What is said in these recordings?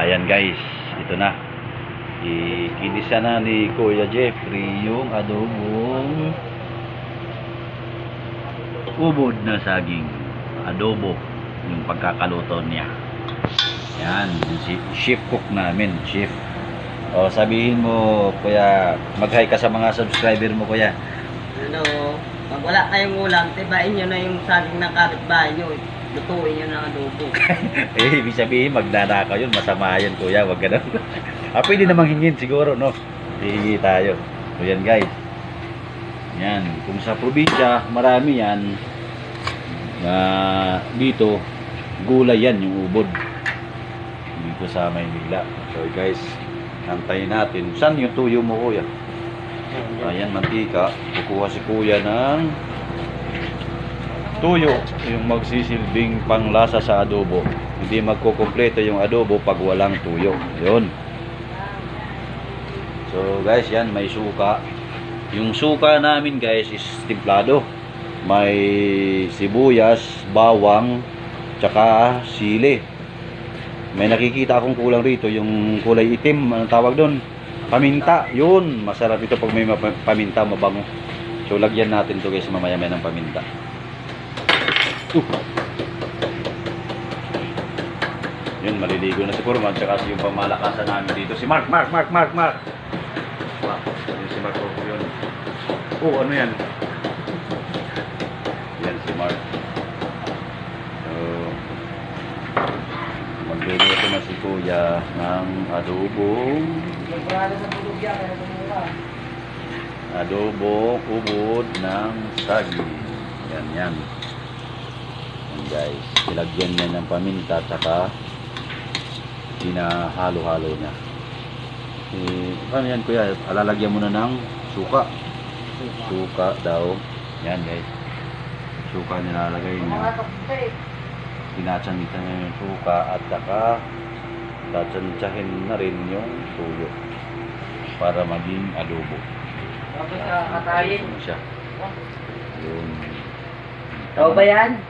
Ayan guys, ito na. Ikinisa na ni Kuya Jeffrey yung adobong ubod na saging. Adobo yung pagkakaluto niya. Yan, yung si chef cook namin, chef. O sabihin mo Kuya, mag-hi ka sa mga subscriber mo Kuya. Ano, pag wala kayong ulam, tibain nyo na yung saging ng kapitbahay nyo. Lutuin nyo ng adobo. Ibig sabihin, magnanakaw yun, masama yan Kuya, wag ganun. Pwede namang hingin siguro, no? Hihingi tayo. So yan guys. Yan, kung sa probinsya, marami yan. Dito, gulay yan, yung ubod. Dito sa Maynila. So guys, antayin natin. Saan yung tuyo mo Kuya? Ayan, mantika. Kukuha si Kuya ng tuyo, yung magsisilbing panglasa sa adobo. Hindi magkukumpleto yung adobo pag walang tuyo. Yun. So guys, yan, may suka. Yung suka namin guys is timplado. May sibuyas, bawang, tsaka sili. May nakikita akong kulang rito, yung kulay itim, anong tawag doon? Paminta. Yun, masarap ito pag may paminta, mabango. So lagyan natin to guys mamaya-maya ng paminta. Yun, maliligo na si Kurman, tsaka yung pamalakasan namin dito si Mark. Wow, yun si Mark yun. Oh, ano yan? Yan si Mark. So magluluto na si Kuya ng adobong ubod ng saging. Yan guys, ilagyan niya ng paminta tsaka hinahalo-halo niya. Ano yan Kuya? Alalagyan mo na ng suka daw. Yan guys, suka nilalagay niya. Tinatsanita niya yung suka at saka tatsantsahin na rin yung tuyo para maging adobo. Tapos katayin. Ano siya? Yun. Tao ba yan?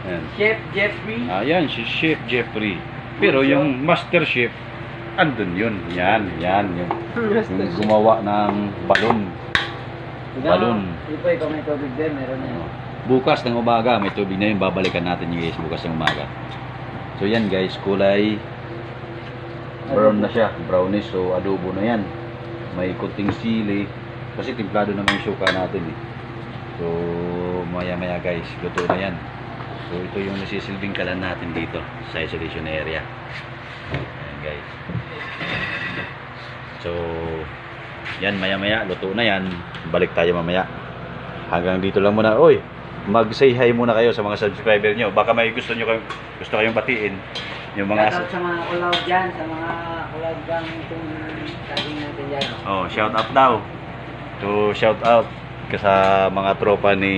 Yan. Chef Jeffrey? Ayan, si Chef Jeffrey. Pero yung Master Chef, andun yun. Yan. Yung gumawa ng balon. Ito, ikaw may tubig din, meron yan. Bukas ng umaga, may tubig na yun. Babalikan natin yung guys bukas ng umaga. So yan guys, kulay brown na siya. Brownish, so adobo na yan. May kunting sili. Kasi timplado naman yung suka natin eh. So maya-maya guys, luto na yan. So ito yung nasisilbing kalan natin dito sa isolation area. Ayan guys. So yan, maya-maya luto na yan. Balik tayo mamaya. Hanggang dito lang muna. Oy, mag-say hi muna kayo sa mga subscriber nyo. Baka may gusto kayong batiin. Yung mga Shout out sa mga ulaw dyan, sa mga ulaw dyan itong saging natin dyan. Oh, shout out daw. To shout out sa mga tropa ni